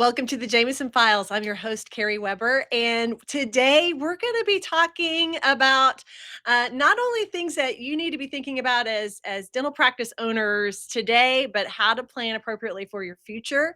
Welcome to the Jameson Files. I'm your host, Carrie Weber, and today we're going to be talking about not only things that you need to be thinking about as dental practice owners today, but how to plan appropriately for your future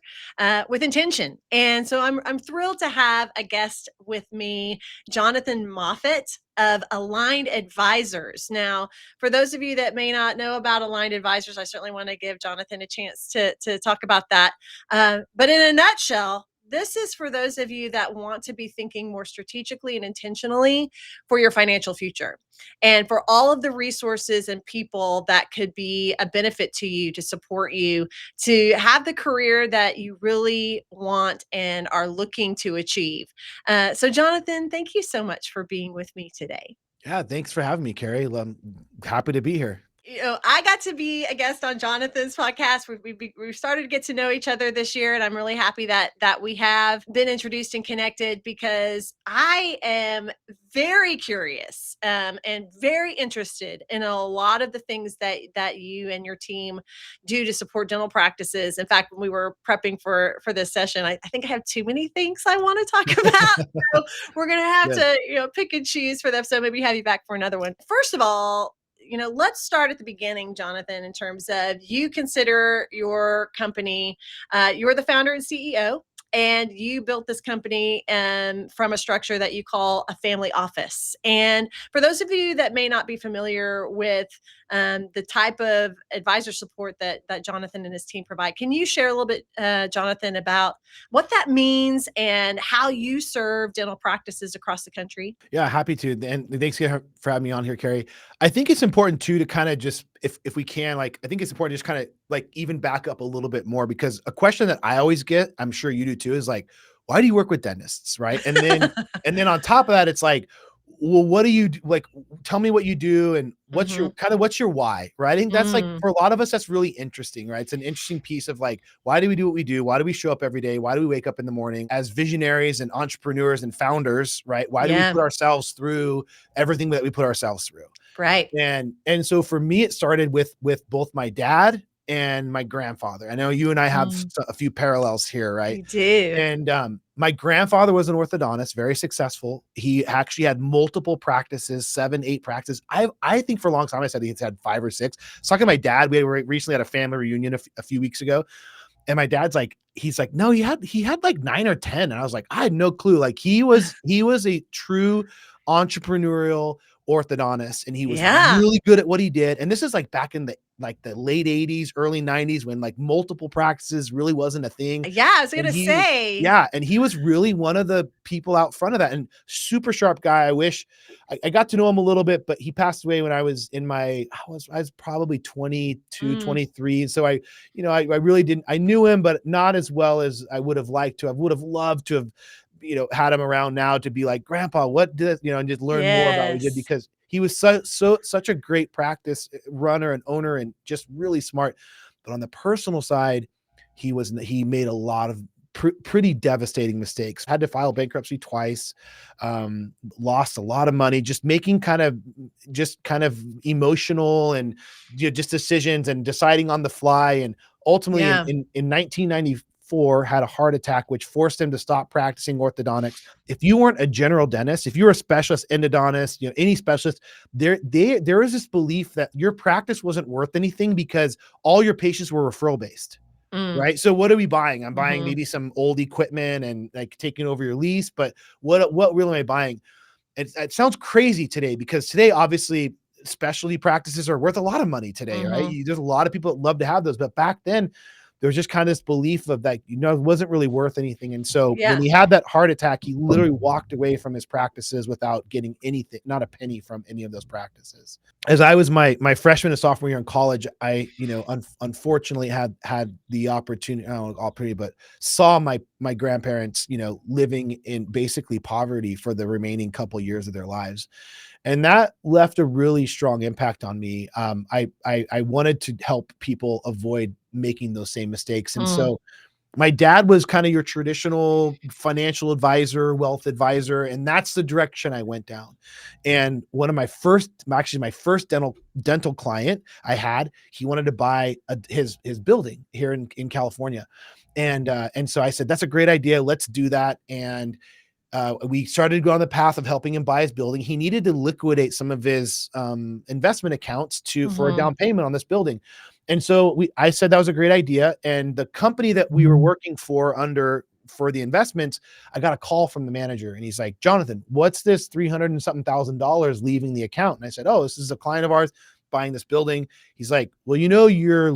with intention. And so I'm thrilled to have a guest with me, Jonathan Moffett of Aligned Advisors. Now, for those of you that may not know about Aligned Advisors, I certainly want to give Jonathan a chance to talk about that. But in a nutshell, this is for those of you that want to be thinking more strategically and intentionally for your financial future, and for all of the resources and people that could be a benefit to you to support you to have the career that you really want and are looking to achieve. So, Jonathan, thank you so much for being with me today. Yeah, thanks for having me, Carrie. I'm happy to be here. I got to be a guest on Jonathan's podcast. We've started to get to know each other this year, and I'm really happy that we have been introduced and connected, because I am very curious and very interested in a lot of the things that you and your team do to support dental practices. In fact, when we were prepping for this session, I think I have too many things I want to talk about. So we're gonna have Good. to pick and choose for them. So maybe have you back for another one. First of all, let's start at the beginning, Jonathan, in terms of you consider your company, you're the founder and CEO, and you built this company from a structure that you call a family office. And for those of you that may not be familiar with the type of advisor support that Jonathan and his team provide, can you share a little bit, Jonathan, about what that means and how you serve dental practices across the country? Yeah, happy to. And thanks for having me on here, Carrie. I think it's important too to kind of just, if we can, like, I think it's important to just kind of like even back up a little bit more, because a question that I always get, I'm sure you do too, is like, why do you work with dentists, right? And then on top of that, it's like, well, what do you do? Like, tell me what you do and Hmm. what's your why, right? I think that's like Mm, for a lot of us, that's really interesting, right? It's an interesting piece of like, why do we do what we do? Why do we show up every day? Why do we wake up in the morning as visionaries and entrepreneurs and founders, right? Why do we yeah, put ourselves through everything that we put ourselves through? right. And so for me, it started with both my dad and my grandfather. I know you and I have Mm, a few parallels here, right? we do. And my grandfather was an orthodontist, very successful. He actually had multiple practices, 7, 8 practices. I think for a long time I said he's had 5 or 6. I was talking to my dad. We recently had a family reunion a few weeks ago, and my dad's like, he's like, no, he had like 9 or 10. And I was like, I had no clue. Like he was a true entrepreneurial orthodontist, and he was Yeah. really good at what he did. And this is like back in the late 80s, early 90s, when like multiple practices really wasn't a thing. Yeah, I was And gonna say. yeah, and he was really one of the people out front of that, and super sharp guy. I wish I got to know him a little bit, but he passed away when I was I was probably 22, Mm, 23. And so I really didn't, I knew him, but not as well as I would have liked to. I would have loved to have, had him around now to be like, Grandpa, what did, and just learn more about what he did, yes. because he was such a great practice runner and owner and just really smart. But on the personal side, he made a lot of pretty devastating mistakes. Had to file bankruptcy twice, lost a lot of money, just making kind of emotional and just decisions and deciding on the fly. And ultimately, in Yeah. in 1994, had a heart attack, which forced him to stop practicing orthodontics. If you weren't a general dentist, if you were a specialist endodontist, any specialist, there is this belief that your practice wasn't worth anything because all your patients were referral based. Mm, Right. So what are we buying? I'm buying mhm. maybe some old equipment and like taking over your lease, but what really am I buying? It sounds crazy today, because today, obviously, specialty practices are worth a lot of money today, right? Mhm. There's a lot of people that love to have those, but back then there was just kind of this belief of that, it wasn't really worth anything. And so when Yeah. he had that heart attack, he literally walked away from his practices without getting anything, not a penny from any of those practices. As I was my freshman and sophomore year in college, I, unfortunately had the opportunity, I don't know, opportunity, but saw my grandparents, living in basically poverty for the remaining couple years of their lives. And that left a really strong impact on me. I wanted to help people avoid making those same mistakes. And Mm, so My dad was kind of your traditional financial advisor, wealth advisor, and that's the direction I went down. And one of my first, actually my first dental client I had, he wanted to buy his building here in California, and so I said that's a great idea, let's do that. And we started to go on the path of helping him buy his building. He needed to liquidate some of his investment accounts for a Mhm. down payment on this building. And so I said that was a great idea. And the company that we were working for the investments, I got a call from the manager and he's like, Jonathan, what's this 300 and something $1,000 leaving the account? And I said, oh, this is a client of ours buying this building. He's like, well, you're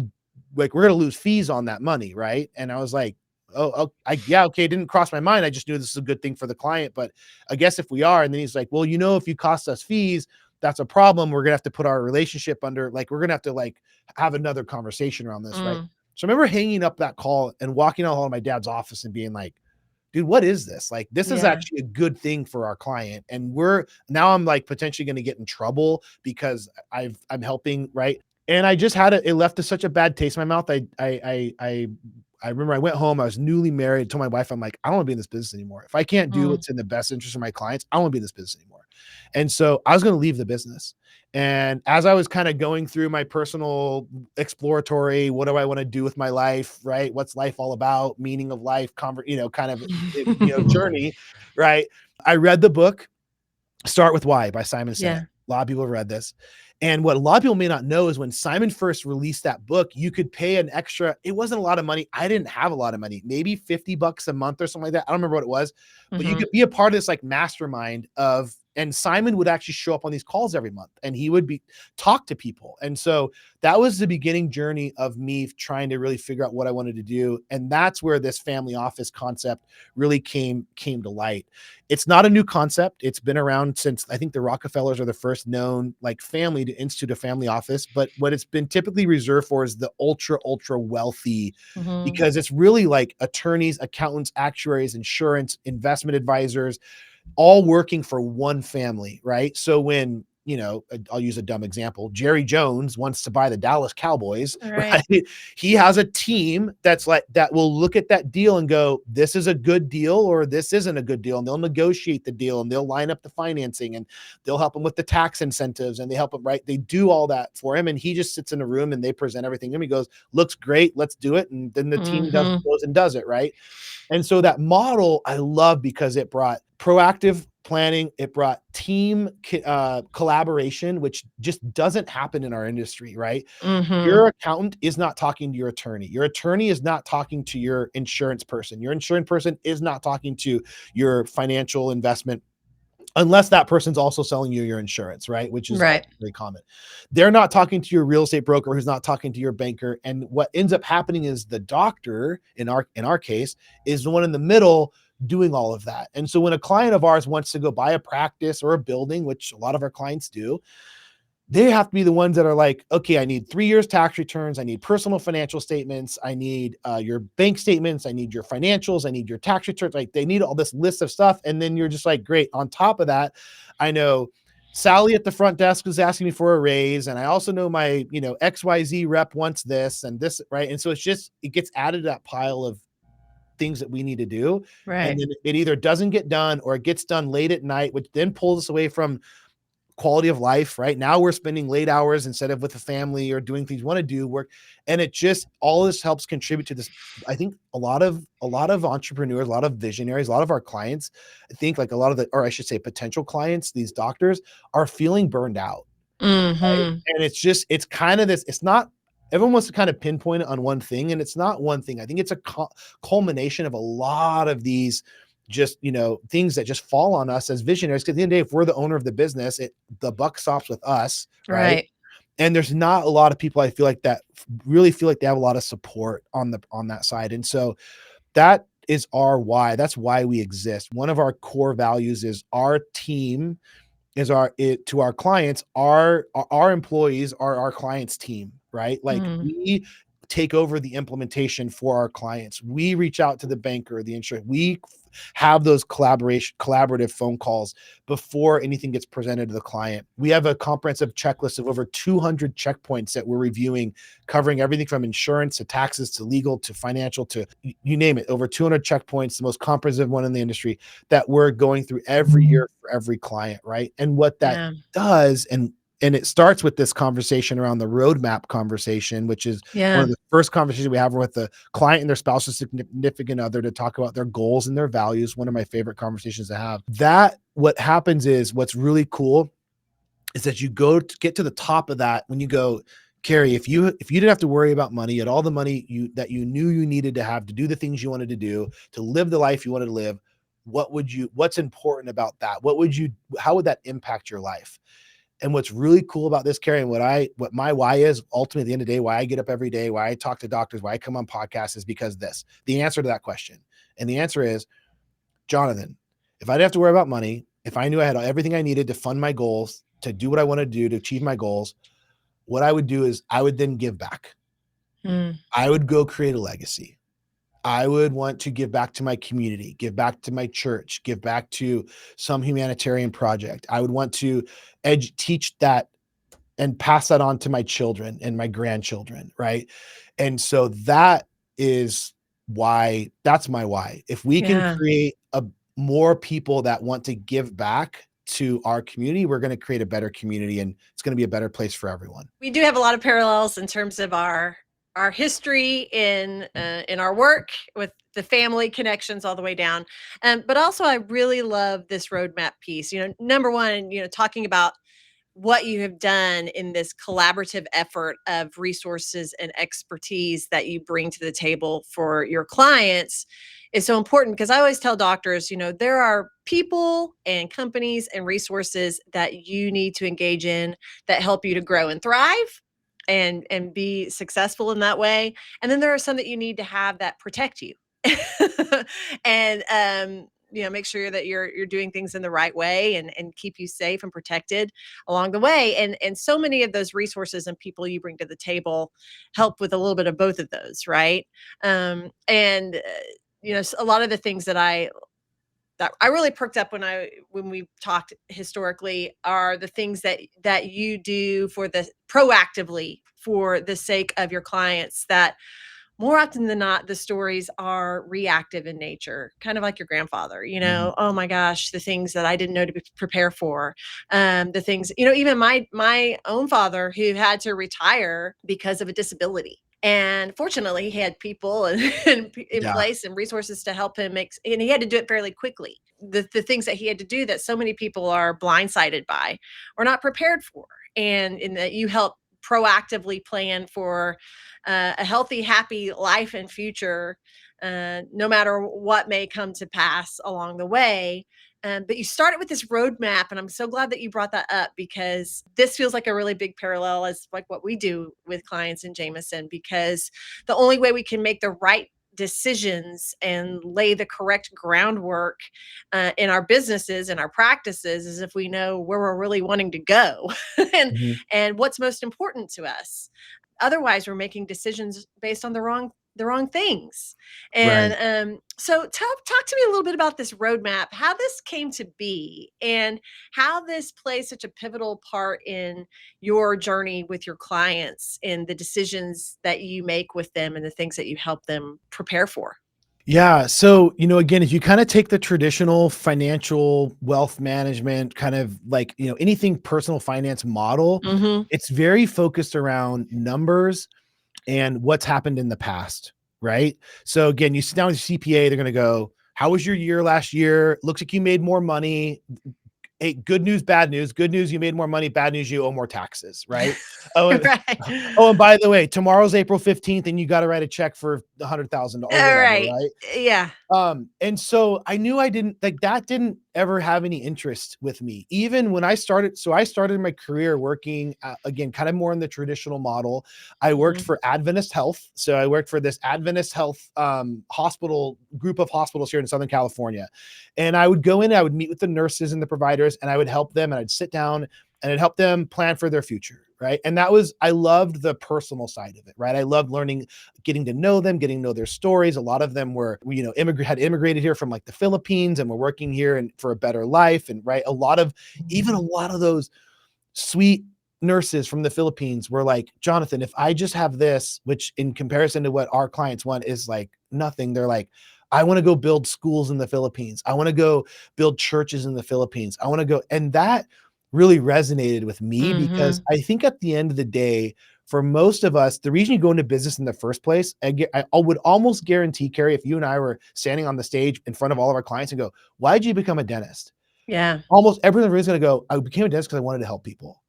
like, we're going to lose fees on that money. Right. And I was like, oh, yeah, okay. It didn't cross my mind. I just knew this is a good thing for the client, but I guess if we are, and then he's like, well, if you cost us fees, that's a problem. We're gonna have to put our relationship under, like, we're gonna have to like have another conversation around this, right? Mm. So I remember hanging up that call and walking out of my dad's office and being like, dude, what is this? Like, this is Yeah. actually a good thing for our client. And I'm like potentially going to get in trouble because I'm helping, right? And I just it left such a bad taste in my mouth. I remember I went home, I was newly married, told my wife, I'm like, I don't want to be in this business anymore. If I can't do Mm. what's in the best interest of my clients, I don't want to be in this business anymore. And so I was going to leave the business. And as I was kind of going through my personal exploratory, what do I want to do with my life? Right. What's life all about? Meaning of life, kind of, journey. Right. I read the book Start With Why by Simon Sinek. Yeah. A lot of people have read this. And what a lot of people may not know is when Simon first released that book, you could pay an extra, it wasn't a lot of money. I didn't have a lot of money, maybe $50 a month or something like that. I don't remember what it was, but you Mhm. could be a part of this like mastermind and Simon would actually show up on these calls every month and he would talk to people. And so that was the beginning journey of me trying to really figure out what I wanted to do. And that's where this family office concept really came to light. It's not a new concept. It's been around since I think the Rockefellers are the first known like family to institute a family office. But what it's been typically reserved for is the ultra wealthy, Mhm. because it's really like attorneys, accountants, actuaries, insurance, investment advisors, all working for one family, right? So when, I'll use a dumb example. Jerry Jones wants to buy the Dallas Cowboys, Right. right? He has a team that will look at that deal and go, this is a good deal or this isn't a good deal. And they'll negotiate the deal and they'll line up the financing and they'll help him with the tax incentives and they help him, right? They do all that for him. And he just sits in a room and they present everything to him. He goes, looks great. Let's do it. And then the team Mhm. goes and does it, right? And so that model I love because it brought proactive planning, it brought team collaboration, which just doesn't happen in our industry, right? Mhm. Your accountant is not talking to your attorney. Your attorney is not talking to your insurance person. Your insurance person is not talking to your financial investment unless that person's also selling you your insurance, right? Which is Right. also very common. They're not talking to your real estate broker who's not talking to your banker. And what ends up happening is the doctor, in our case, is the one in the middle doing all of that. And so when a client of ours wants to go buy a practice or a building, which a lot of our clients do, they have to be the ones that are like, okay, I need 3 years tax returns. I need personal financial statements. I need your bank statements. I need your financials. I need your tax returns. Like they need all this list of stuff. And then you're just like, great. On top of that, I know Sally at the front desk is asking me for a raise. And I also know my, XYZ rep wants this and this, right? And so it gets added to that pile of things that we need to do. And Right. then it either doesn't get done or it gets done late at night, which then pulls us away from quality of life. Right now we're spending late hours instead of with the family or doing things we want to do work. And it just, all this helps contribute to this. I think a lot of entrepreneurs, a lot of visionaries, a lot of our clients, I think like a lot of or I should say potential clients, these doctors are feeling burned out. Mhm. And it's kind of this, it's not, everyone wants to kind of pinpoint it on one thing, and it's not one thing. I think it's a culmination of a lot of these just, things that just fall on us as visionaries. Cause at the end of the day, if we're the owner of the business, the buck stops with us. Right. Right. And there's not a lot of people I feel like that really feel like they have a lot of support on that side. And so that is our why. That's why we exist. One of our core values is our team is to our clients, our employees are our clients team, right? Like Mm. we take over the implementation for our clients. We reach out to the banker, the insurance. We have those collaborative phone calls before anything gets presented to the client. We have a comprehensive checklist of over 200 checkpoints that we're reviewing, covering everything from insurance to taxes to legal to financial to you name it. Over 200 checkpoints, the most comprehensive one in the industry that we're going through every year for every client, right? And what that Yeah. does, and it starts with this conversation around the roadmap conversation, which is one of Yeah. the first conversations we have with the client and their spouse or significant other to talk about their goals and their values. One of my favorite conversations to have. That what happens is what's really cool is that you go to get to the top of that when you go, Carrie, if you didn't have to worry about money, you had all the money that you knew you needed to have to do the things you wanted to do, to live the life you wanted to live, what's important about that? How would that impact your life? And what's really cool about this, Carrie, and what my why is ultimately at the end of the day, why I get up every day, why I talk to doctors, why I come on podcasts is because the answer to that question. And the answer is, Jonathan, if I didn't have to worry about money, if I knew I had everything I needed to fund my goals, to do what I want to do, to achieve my goals, what I would do is I would then give back. Mm. I would go create a legacy. I would want to give back to my community, give back to my church, give back to some humanitarian project. I would want to teach that and pass that on to my children and my grandchildren, right? And so that's my why. If we can Yeah. create more people that want to give back to our community, we're going to create a better community and it's going to be a better place for everyone. We do have a lot of parallels in terms of our history in our work with the family connections all the way down. But also I really love this roadmap piece. Number one, talking about what you have done in this collaborative effort of resources and expertise that you bring to the table for your clients is so important, because I always tell doctors, there are people and companies and resources that you need to engage in that help you to grow and thrive and be successful in that way. And then there are some that you need to have that protect you. And make sure that you're doing things in the right way and keep you safe and protected along the way. And so many of those resources and people you bring to the table help with a little bit of both of those, right? And a lot of the things that I really perked up when we talked historically are the things that you do proactively for the sake of your clients, that more often than not, the stories are reactive in nature, kind of like your grandfather, Mhm. oh my gosh, the things that I didn't know to prepare for. The things, even my own father, who had to retire because of a disability. And fortunately, he had people in Yeah. place and resources to help him and he had to do it fairly quickly. The things that he had to do that so many people are blindsided by or not prepared for. And in that you help proactively plan for a healthy, happy life and future, no matter what may come to pass along the way. But you started with this roadmap, and I'm so glad that you brought that up, because this feels like a really big parallel as like what we do with clients in Jameson, because the only way we can make the right decisions and lay the correct groundwork in our businesses and our practices is if we know where we're really wanting to go and Mhm. and what's most important to us. Otherwise, we're making decisions based on the wrong things. And Right. so talk to me a little bit about this roadmap, how this came to be, and how this plays such a pivotal part in your journey with your clients and the decisions that you make with them and the things that you help them prepare for. Yeah. So, again, if you kind of take the traditional financial wealth management kind of like, anything personal finance model, Mhm. it's very focused around numbers and what's happened in the past. Right. So again, you sit down with your CPA, they're going to go, how was your year last year? Looks like you made more money. Hey, good news, bad news. Good news, you made more money. Bad news, you owe more taxes, right? Oh, Right. oh, and by the way, tomorrow's April 15th, and you got to write a check for 100,000 or All whatever, right. right? Yeah. And so I knew I didn't like that didn't ever have any interest with me. Even when I started, so I started my career working again, kind of more in the traditional model. I worked Mhm. for Adventist Health. So I worked for this Adventist Health hospital group of hospitals here in Southern California. And I would go in, I would meet with the nurses and the providers, and I would help them, and I'd sit down and I'd help them plan for their future. right? And I loved the personal side of it, right? I loved learning, getting to know them, getting to know their stories. A lot of them were, had immigrated here from like the Philippines and were working here and for a better life. And right, even a lot of those sweet nurses from the Philippines were like, Jonathan, if I just have this, which in comparison to what our clients want is like nothing, they're like, I want to go build schools in the Philippines. I want to go build churches in the Philippines. I want to go. And that really resonated with me because Mhm. I think at the end of the day, for most of us, the reason you go into business in the first place, I would almost guarantee, Carrie, if you and I were standing on the stage in front of all of our clients and go, why did you become a dentist? Yeah. Almost everyone's going to go, I became a dentist because I wanted to help people.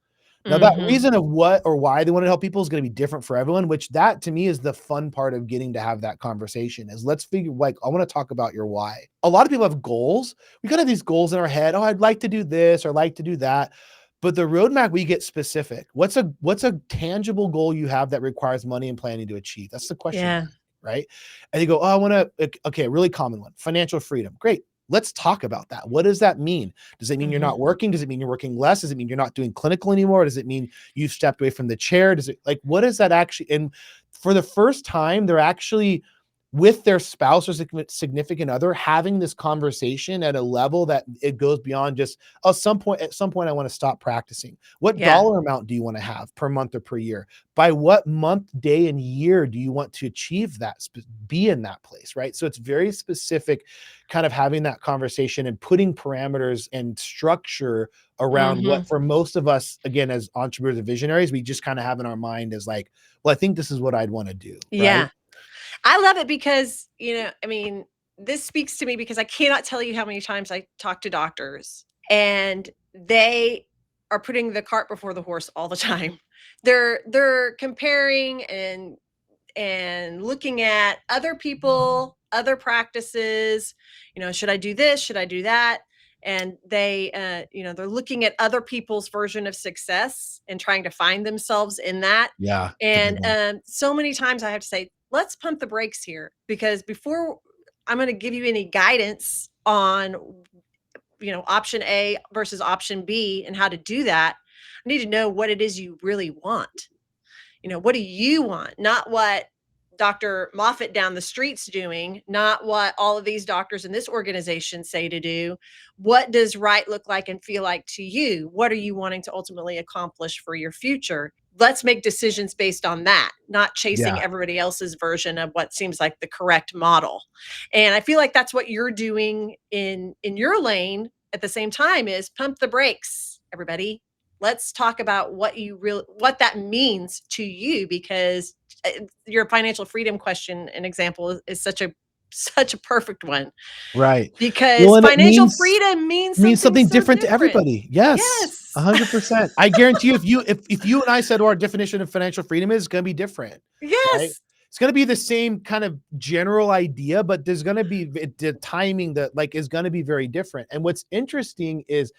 Now, that Mhm. reason of what or why they want to help people is going to be different for everyone, which that to me is the fun part of getting to have that conversation is let's figure, like, I want to talk about your why. A lot of people have goals. We got to have these goals in our head. Oh, I'd like to do this or like to do that. But the roadmap, we get specific. What's a tangible goal you have that requires money and planning to achieve? That's the question, Yeah. right? And you go, oh, I want to, okay, a really common one, financial freedom. Great. Let's talk about that. What does that mean? Does it mean you're Mhm. not working? Does it mean you're working less? Does it mean you're not doing clinical anymore? Does it mean you've stepped away from the chair? Does it like, what is that actually? And for the first time, they're actually with their spouse or significant other having this conversation at a level that it goes beyond just, oh, at some point, I want to stop practicing. What Yeah. dollar amount do you want to have per month or per year? By what month, day, and year do you want to achieve that, be in that place, right? So it's very specific, kind of having that conversation and putting parameters and structure around what Mhm. for most of us, again, as entrepreneurs and visionaries, we just kind of have in our mind as like, well, I think this is what I'd want to do, right? Yeah. I love it because, I mean, this speaks to me because I cannot tell you how many times I talk to doctors and they are putting the cart before the horse all the time. They're comparing and looking at other people, other practices, should I do this? Should I do that? And they're looking at other people's version of success and trying to find themselves in that. Yeah, it's a big And one. so many times I have to say, let's pump the brakes here because before I'm going to give you any guidance on, option A versus option B and how to do that, I need to know what it is you really want. What do you want? Not what Dr. Moffat down the street's doing, not what all of these doctors in this organization say to do. What does right look like and feel like to you? What are you wanting to ultimately accomplish for your future? Let's make decisions based on that, not chasing Yeah, everybody else's version of what seems like the correct model. And I feel like that's what you're doing in your lane at the same time is pump the brakes, everybody. Let's talk about what that means to you because your financial freedom question and example is such a perfect one right. because Well, and it financial means freedom means means something something so different to different. everybody. Yes, Yes. 100%. I guarantee you, if you and I said what our definition of financial freedom is, it's gonna be different, right? Yes. It's gonna be the same kind of general idea, but there's gonna be the timing that like is gonna be very different. And what's interesting is,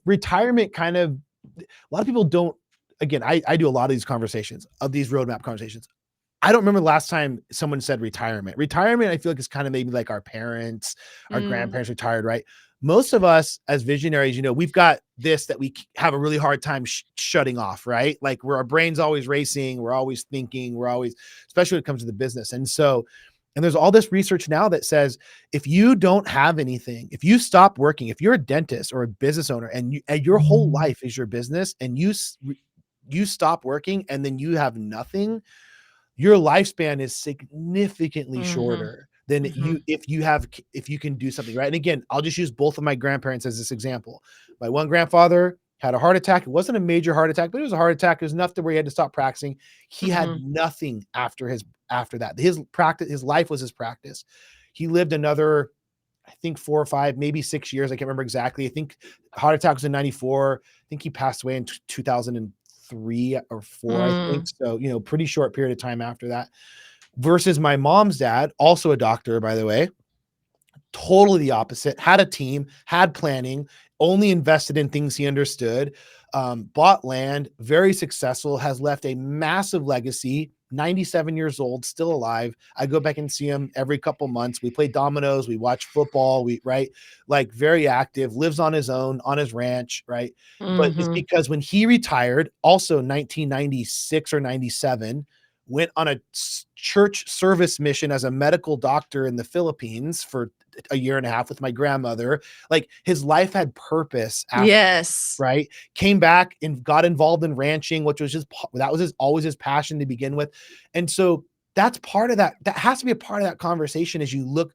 retirement kind of a lot of people don't. Again, I do a lot of these conversations of these roadmap conversations. I don't remember the last time someone said retirement. Retirement, I feel like is kind of maybe like our parents, our Mm, grandparents retired, right? Most of us as visionaries, we've got this that we have a really hard time shutting off, right? Like our brain's always racing, we're always thinking, especially when it comes to the business. And there's all this research now that says if you don't have anything, if you stop working, if you're a dentist or a business owner and your whole life is your business and you stop working and then you have nothing, your lifespan is significantly mhm, shorter than mhm, if you can do something right. And again, I'll just use both of my grandparents as this example. My one grandfather had a heart attack. It wasn't a major heart attack, but it was a heart attack. It was enough to where he had to stop practicing. He had mhm, nothing after that. His life was his practice. He lived another, I think 4 or 5, maybe 6 years. I can't remember exactly. I think heart attack was in 94. I think he passed away in 2003 or four, I think. mm, So, pretty short period of time after that versus my mom's dad, also a doctor, by the way, totally the opposite, had a team, had planning, only invested in things he understood, bought land, very successful, has left a massive legacy, 97 years old, still alive. I go back and see him every couple months. We play dominoes, we watch football, right? Like very active, lives on his own, on his ranch, right? But it's Mhm. because when he retired, also 1996 or 97, went on a church service mission as a medical doctor in the Philippines for a year and a half with my grandmother. Like his life had purpose after, Yes. right? Came back and got involved in ranching, which was just that was always his passion to begin with. And so that's part of that. That has to be a part of that conversation as you look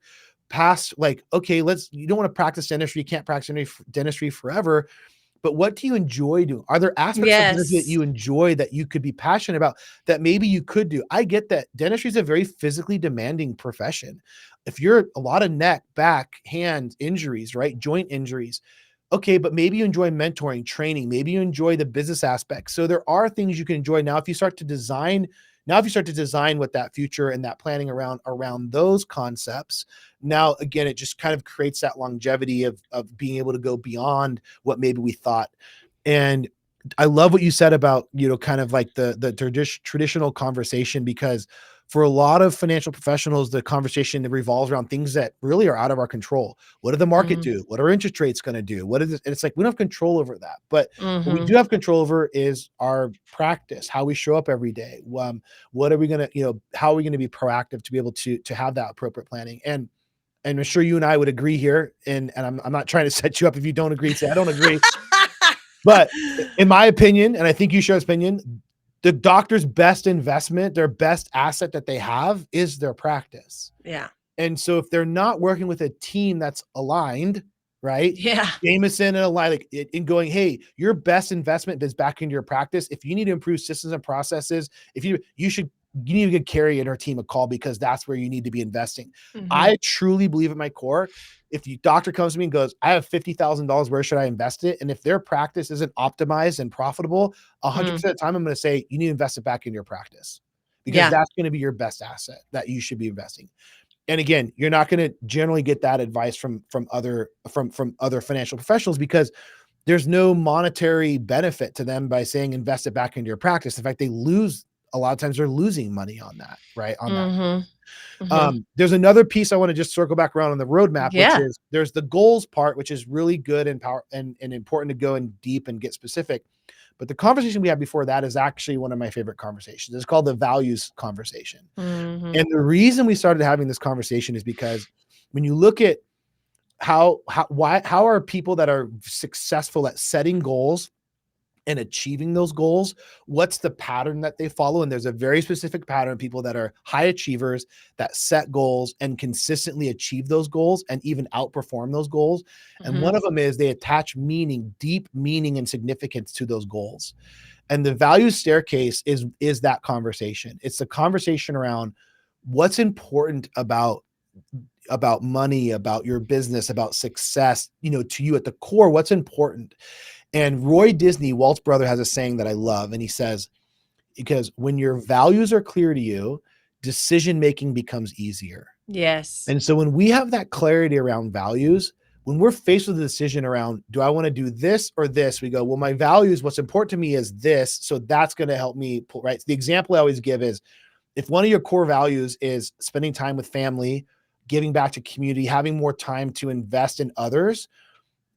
past, like, okay, you don't want to practice dentistry, you can't practice dentistry forever, but what do you enjoy doing? Are there aspects of dentistry that Yes. you enjoy that you could be passionate about that maybe you could do? I get that dentistry is a very physically demanding profession. If you're a lot of neck, back, hand injuries, right? Joint injuries. Okay, but maybe you enjoy mentoring, training, maybe you enjoy the business aspect. So there are things you can enjoy now if you start to design what that future and that planning around those concepts. Now again, it just kind of creates that longevity of being able to go beyond what maybe we thought. And I love what you said about, kind of like the traditional conversation, because for a lot of financial professionals, the conversation revolves around things that really are out of our control. What did the market Mm. do? What are interest rates going to do? What is it? And it's like we don't have control over that. But what we do Mhm. have control over is our practice, how we show up every day. What are we going to, how are we going to be proactive to be able to have that appropriate planning? And I'm sure you and I would agree here. And I'm not trying to set you up. If you don't agree, say I don't agree. But in my opinion, and I think you share this opinion, the doctor's best investment, their best asset that they have is their practice. Yeah. And so if they're not working with a team that's aligned, right? Yeah. Jameson and align, like in going, hey, your best investment is back into your practice. If you need to improve systems and processes, if you need to give Carrie and her team a call, because that's where you need to be investing. Mhm. I truly believe at my core, if your doctor comes to me and goes, I have $50,000, where should I invest it? And if their practice isn't optimized and profitable, Mm. 100% of the time, I'm going to say, you need to invest it back in your practice, because Yeah. that's going to be your best asset that you should be investing. And again, you're not going to generally get that advice from other financial professionals, because there's no monetary benefit to them by saying invest it back into your practice. In fact, a lot of times they're losing money on that, right? On that. Mhm. Mhm. There's another piece I want to just circle back around on the roadmap, which Yeah. is there's the goals part, which is really good and power and important to go in deep and get specific. But the conversation we had before that is actually one of my favorite conversations. It's called the values conversation. Mhm. And the reason we started having this conversation is because when you look at how are people that are successful at setting goals and achieving those goals, what's the pattern that they follow? And there's a very specific pattern of people that are high achievers that set goals and consistently achieve those goals and even outperform those goals. And Mhm. one of them is they attach meaning, deep meaning and significance to those goals. And the value staircase is that conversation. It's the conversation around what's important about money, about your business, about success, to you at the core, what's important. And Roy Disney, Walt's brother, has a saying that I love. And he says, because when your values are clear to you, decision making becomes easier. Yes. And so when we have that clarity around values, when we're faced with a decision around, do I want to do this or this? We go, well, my values, what's important to me is this. So that's going to help me pull, right? So the example I always give is, if one of your core values is spending time with family, giving back to community, having more time to invest in others,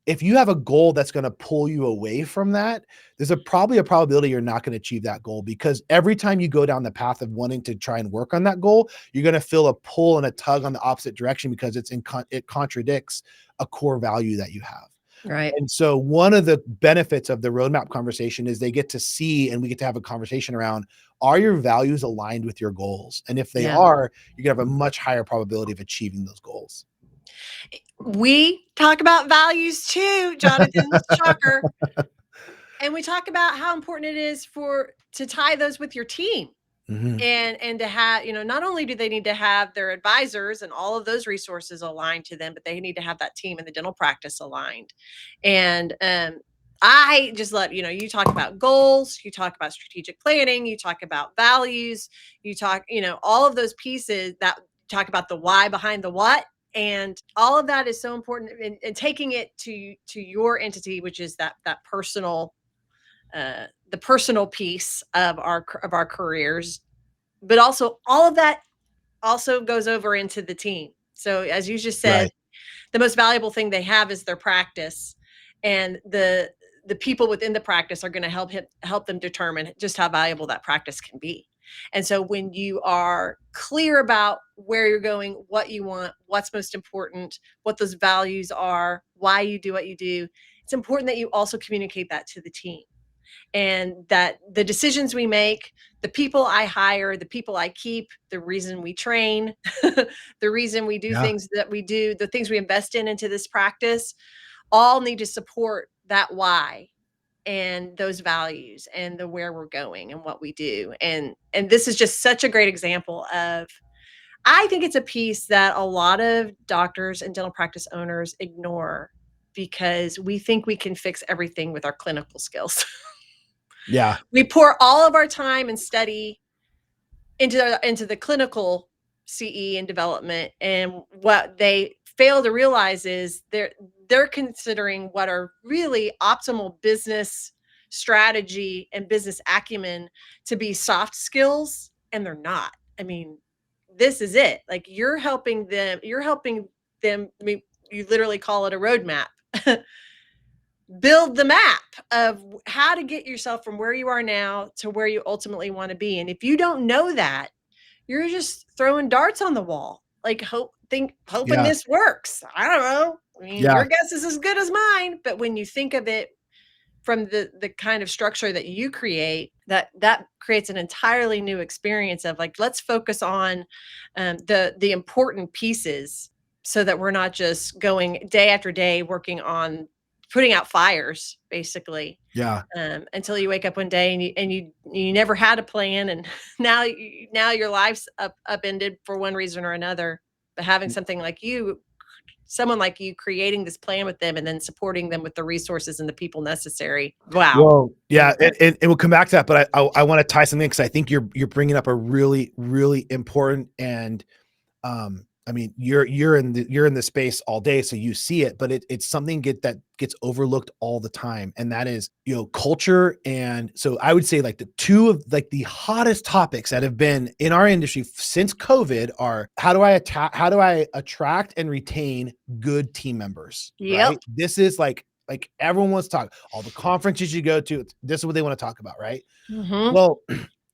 if you have a goal that's going to pull you away from that, there's probably a probability you're not going to achieve that goal, because every time you go down the path of wanting to try and work on that goal, you're going to feel a pull and a tug on the opposite direction, because it contradicts a core value that you have. Right. And so one of the benefits of the roadmap conversation is they get to see, and we get to have a conversation around, are your values aligned with your goals? And if they Yeah. are, you're gonna have a much higher probability of achieving those goals. We talk about values too, Jonathan. Shocker. And we talk about how important it is to tie those with your team. Mhm. And to have, not only do they need to have their advisors and all of those resources aligned to them, but they need to have that team in the dental practice aligned. And I just love, you talk about goals, you talk about strategic planning, you talk about values, you talk, all of those pieces that talk about the why behind the what. And all of that is so important, and taking it to your entity, which is that personal, the personal piece of our careers, but also all of that also goes over into the team. So as you just said, Right. the most valuable thing they have is their practice, and the people within the practice are going to help them determine just how valuable that practice can be. And so when you are clear about where you're going, what you want, what's most important, what those values are, why you do what you do, it's important that you also communicate that to the team, and that the decisions we make, the people I hire, the people I keep, the reason we train, the reason we do Yeah. things that we do, the things we invest in into this practice, all need to support that why and those values and the where we're going and what we do. And this is just such a great example of, I think it's a piece that a lot of doctors and dental practice owners ignore because we think we can fix everything with our clinical skills. Yeah. We pour all of our time and study into the clinical CE and development, and what they fail to realize is they're considering what are really optimal business strategy and business acumen to be soft skills, and they're not. I mean, this is it. Like, you're helping them. You literally call it a roadmap. Build the map of how to get yourself from where you are now to where you ultimately want to be. And if you don't know that, you're just throwing darts on the wall, like hoping Yeah. this works. I don't know. I mean, Yeah. your guess is as good as mine. But when you think of it from the kind of structure that you create, that creates an entirely new experience of, like, let's focus on the important pieces, so that we're not just going day after day working on putting out fires, basically, Yeah. until you wake up one day and you never had a plan, and now your life's upended for one reason or another. But having someone like you creating this plan with them and then supporting them with the resources and the people necessary. Wow. Well, yeah, Incredible. and we'll come back to that, but I want to tie something because I think you're bringing up a really really important and I mean you're in the space all day, so you see it, but it's something that gets overlooked all the time, and that is culture. And so I would say like the two of like the hottest topics that have been in our industry since COVID are how do I attract and retain good team members, right? Yep. This is like everyone wants to talk all the conferences you go to. This is what they want to talk about, right? Mhm. Well,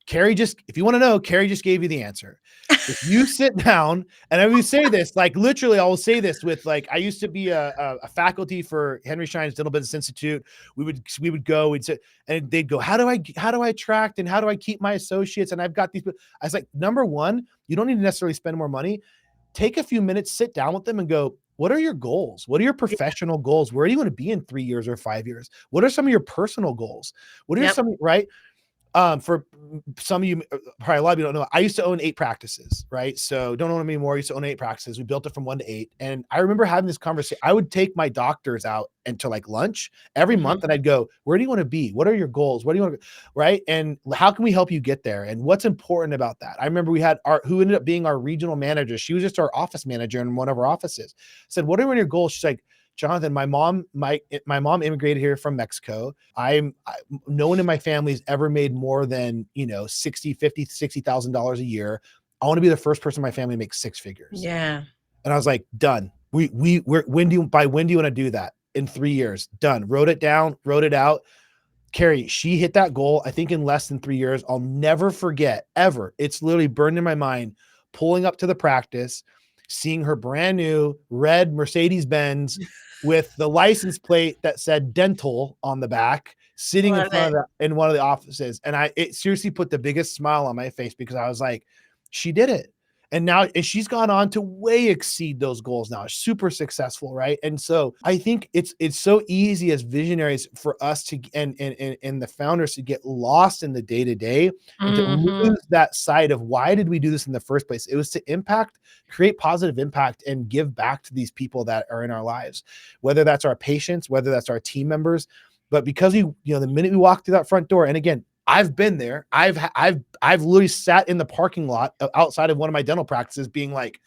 if you want to know, Carrie just gave you the answer. If you sit down, and I will say this, like literally, I will say this with like, I used to be a faculty for Henry Schein's Dental Business Institute. We would go, we'd sit, and they'd go, how do I attract and how do I keep my associates? And I've got these. I was like, number one, you don't need to necessarily spend more money. Take a few minutes, sit down with them and go, what are your goals? What are your Yeah. professional goals? Where do you want to be in 3 years or 5 years? What are some of your personal goals? What are Yep. some, right? For some of you, probably a lot of you don't know, I used to own 8 practices, right? So don't own them anymore. I used to own 8 practices. We built it from 1 to 8. And I remember having this conversation. I would take my doctors out into like lunch every Mhm. month and I'd go, where do you want to be? What are your goals? What do you want to, right? And how can we help you get there? And what's important about that? I remember we had who ended up being our regional manager. She was just our office manager in one of our offices. I said, what are your goals? She's like, Jonathan, my mom immigrated here from Mexico. No one in my family's ever made more than, 60, 50, $60,000 a year. I want to be the first person in my family to make 6 figures. Yeah. And I was like, done. When do you want to do that? In 3 years, done. Wrote it down, wrote it out. Carrie, she hit that goal, I think in less than 3 years. I'll never forget ever. It's literally burned in my mind, pulling up to the practice, seeing her brand new red Mercedes Benz with the license plate that said dental on the back, sitting Love it. in one of the offices. And it seriously put the biggest smile on my face because I was like, she did it. And she's gone on to way exceed those goals now. Super successful, right? And so I think it's so easy as visionaries for us to and the founders to get lost in the day-to-day and to Mhm. lose that sight of why did we do this in the first place? It was to create positive impact and give back to these people that are in our lives, whether that's our patients, whether that's our team members. But because the minute we walk through that front door, and again, I've been there. I've literally sat in the parking lot outside of one of my dental practices being like,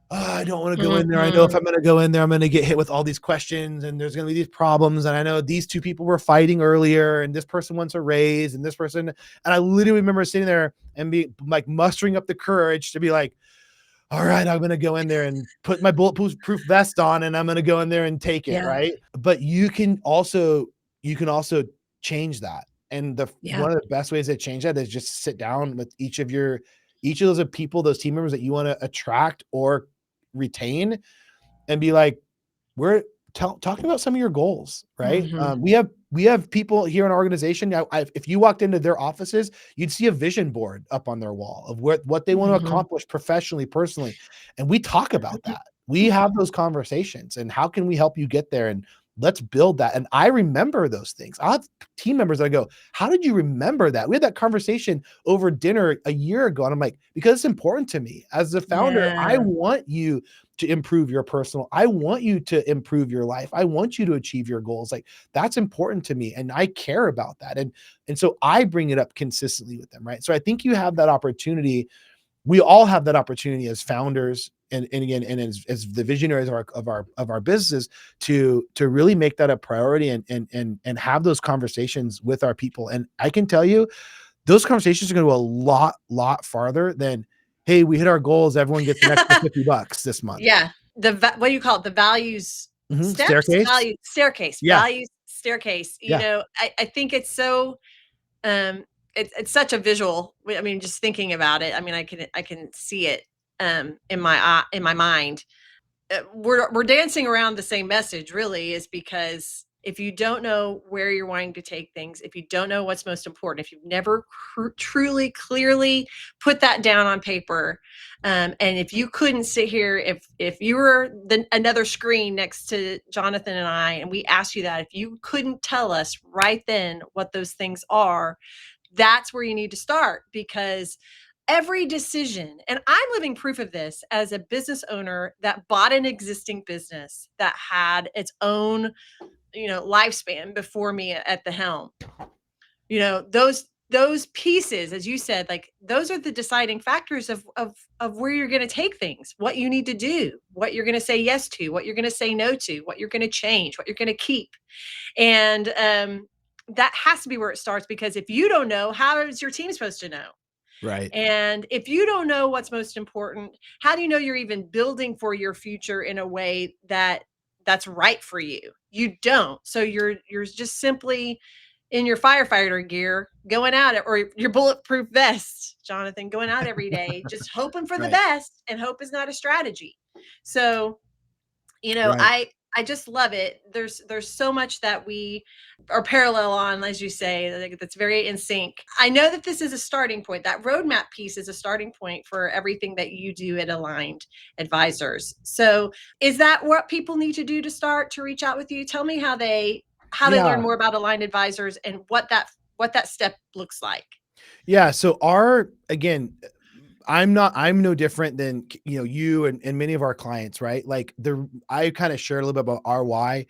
oh, I don't want to go in there. I know if Mhm. I'm going to go in there, I'm going to get hit with all these questions and there's going to be these problems. And I know these two people were fighting earlier and this person wants a raise and this person. And I literally remember sitting there and be like mustering up the courage to be like, all right, I'm going to go in there and put my bulletproof vest on and I'm going to go in there and take it. Yeah. Right. But you can also change that. And Yeah. one of the best ways to change that is just sit down with each of those people, those team members that you want to attract or retain and be like, we're talking about some of your goals, right? Mhm. We have people here in our organization. If you walked into their offices, you'd see a vision board up on their wall of what they want to Mhm. accomplish professionally, personally, and we talk about that. We have those conversations, and how can we help you get there? And let's build that. And I remember those things. I have team members that I go, "How did you remember that?" We had that conversation over dinner a year ago, and I'm like, because it's important to me as the founder. I Yeah. want you to improve your personal. I want you to improve your life. I want you to achieve your goals. Like that's important to me and I care about that. And so I bring it up consistently with them, right? So I think you have that opportunity. We all have that opportunity as founders and again and as the visionaries of our businesses to really make that a priority and have those conversations with our people. And I can tell you those conversations are going to go a lot farther than, hey, we hit our goals, everyone gets an extra $50 this month. Yeah. What do you call it? The values steps? Staircase. Value staircase. Yeah, Values staircase. yeah, I think it's so um it's such a visual. I mean, just thinking about it, I mean, I can see it in my in my mind. We're dancing around the same message really is because if you don't know where you're wanting to take things, if you don't know what's most important, if you've never truly clearly put that down on paper, and if you couldn't sit here, if you were another screen next to Jonathan and I and we asked you that, if you couldn't tell us right then what those things are, that's where you need to start because every decision, and I'm living proof of this as a business owner that bought an existing business that had its own, lifespan before me at the helm. Those pieces, as you said, like those are the deciding factors of where you're going to take things, what you need to do, what you're going to say yes to, what you're going to say no to, what you're going to change, what you're going to keep. And that has to be where it starts because if you don't know, how is your team supposed to know? right, And if you don't know what's most important, how do you know you're even building for your future in a way that's right for you? You don't. So you're just simply in your firefighter gear going out or your bulletproof vest, Jonathan, going out every day, just hoping for the right, best, and hope is not a strategy. So right. I just love it. There's so much that we are parallel on, as you say, like, that's very in sync. I know that this is a starting point. That roadmap piece is a starting point for everything that you do at Aligned Advisors. So is that what people need to do to start to reach out with you? Tell me how they learn Yeah, more about Aligned Advisors and what that step looks like. yeah. So again, I'm no different than, you and many of our clients, right? Like I kind of shared a little bit about our why.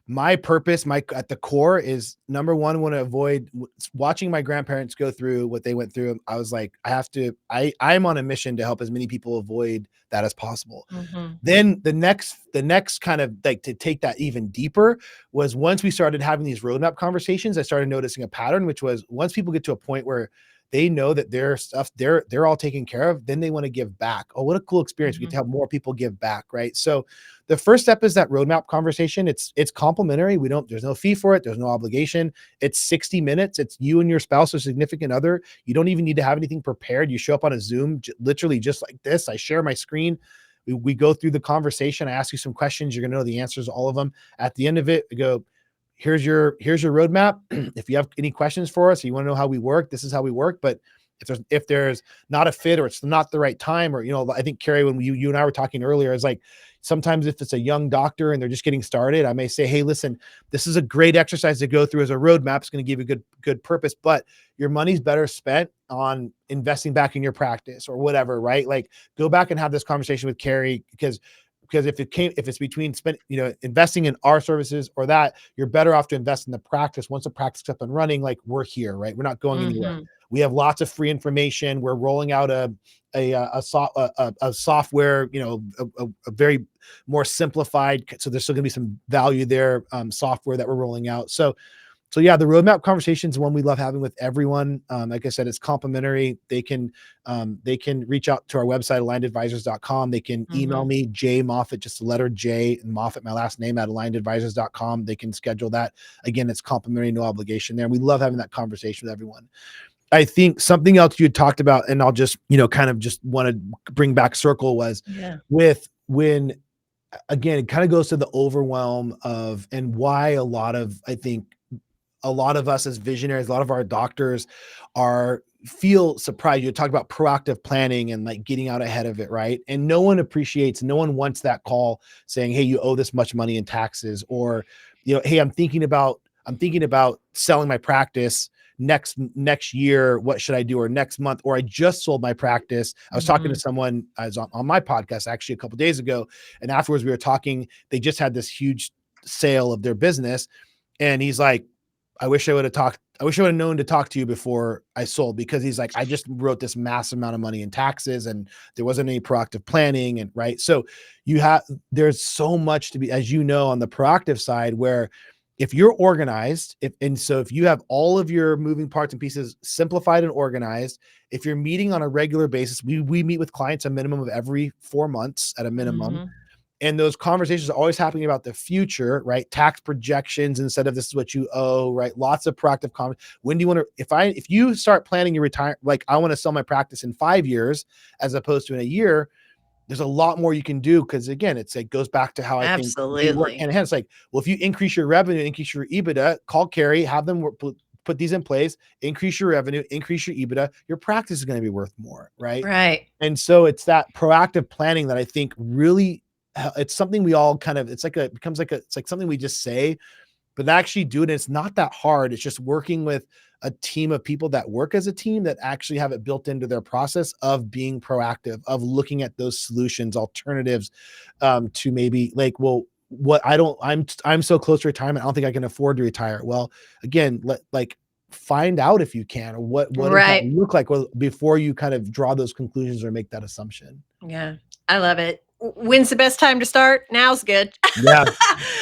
My purpose, at the core is number one, want to avoid watching my grandparents go through what they went through. I was like, I'm on a mission to help as many people avoid that as possible. Mhm. Then the next kind of like to take that even deeper was once we started having these roadmap conversations, I started noticing a pattern, which was once people get to a point where they know that their stuff they're all taken care of, then they want to give back. Oh, what a cool experience. We get to Mhm. help more people give back, right? So the first step is that roadmap conversation. It's complimentary. There's no fee for it, there's no obligation. It's 60 minutes. It's you and your spouse or significant other. You don't even need to have anything prepared. You show up on a Zoom, literally just like this. I share my screen. We go through the conversation. I ask you some questions. You're going to know the answers to all of them. At the end of it, we go, here's your roadmap. If you have any questions for us, or you want to know how we work, this is how we work. But if there's not a fit or it's not the right time, or I think Carrie, when you and I were talking earlier, is like sometimes if it's a young doctor and they're just getting started, I may say, hey, listen, this is a great exercise to go through as a roadmap. It's going to give you good purpose, but your money's better spent on investing back in your practice or whatever, right? Like go back and have this conversation with Carrie because because if it's between investing in our services or that, you're better off to invest in the practice. Once the practice is up and running, like we're here, right? We're not going anywhere. Mhm. We have lots of free information. We're rolling out a software, a very more simplified. So there's still going to be some value there. Software that we're rolling out. So yeah, the roadmap conversation is one we love having with everyone. Like I said, it's complimentary. They can reach out to our website, alignedadvisors.com. They can email Mhm. me, J Moffat, just the letter J and Moffat, my last name, at alignedadvisors.com. They can schedule that. Again, it's complimentary, no obligation there. And we love having that conversation with everyone. I think something else you had talked about, and I'll just, kind of just want to bring back circle, was Yeah. with when, again, it kind of goes to the overwhelm of, and why I think a lot of us as visionaries, a lot of our doctors feel surprised. You talk about proactive planning and like getting out ahead of it, right? And no one wants that call saying, "Hey, you owe this much money in taxes," or, "Hey, I'm thinking about selling my practice next year. What should I do?" Or next month, or I just sold my practice. I was talking to Mhm. someone on my podcast actually a couple of days ago, and afterwards we were talking. They just had this huge sale of their business, and he's like, I wish I would have known to talk to you before I sold, because he's like, I just wrote this massive amount of money in taxes and there wasn't any proactive planning. And right. So there's so much to be, as you know, on the proactive side, where if you're organized, if you have all of your moving parts and pieces simplified and organized, if you're meeting on a regular basis, we meet with clients a minimum of every 4 months at a minimum. Mhm. And those conversations are always happening about the future, right? Tax projections instead of this is what you owe, right? Lots of proactive comments. When do you want to, if you start planning your retirement, like I want to sell my practice in 5 years as opposed to in a year, there's a lot more you can do. Cause again, it goes back to how I think they work Absolutely. hand in hand. It's like, well, if you increase your revenue, increase your EBITDA, call Carrie, have them put these in place, increase your revenue, increase your EBITDA, your practice is going to be worth more. Right. Right. And so it's that proactive planning that I think really, it's something we all kind of, it's like something we just say, but actually do it. And it's not that hard. It's just working with a team of people that work as a team that actually have it built into their process of being proactive, of looking at those solutions, alternatives, to maybe like, well, I'm so close to retirement, I don't think I can afford to retire. Well, again, find out if you can, or what does that Right. look like, well, before you kind of draw those conclusions or make that assumption. Yeah, I love it. When's the best time to start? Now's good. Yeah.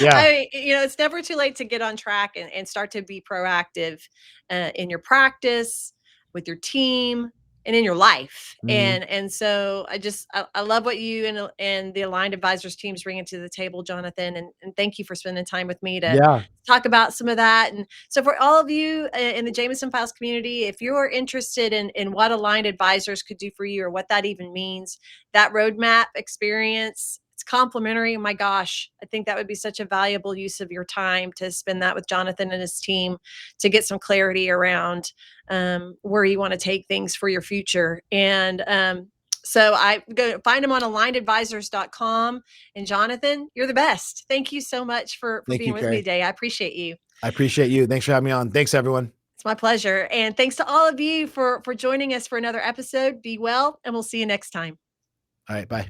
Yeah. It's never too late to get on track and start to be proactive in your practice, with your team, and in your life. Mhm. And so I love what you and the Aligned Advisors teams bringing to the table, Jonathan. And thank you for spending time with me to Yeah. talk about some of that. And so for all of you in the Jameson Files community, if you're interested in what Aligned Advisors could do for you or what that even means, that roadmap experience, it's complimentary. My gosh, I think that would be such a valuable use of your time to spend that with Jonathan and his team to get some clarity around where you want to take things for your future. And so I go find them on alignedadvisors.com. And Jonathan, you're the best. Thank you so much for Thank being you, with me Carrie. today. I appreciate you. I appreciate you. Thanks for having me on. Thanks, everyone. It's my pleasure. And thanks to all of you for joining us for another episode. Be well, and we'll see you next time. All right. Bye.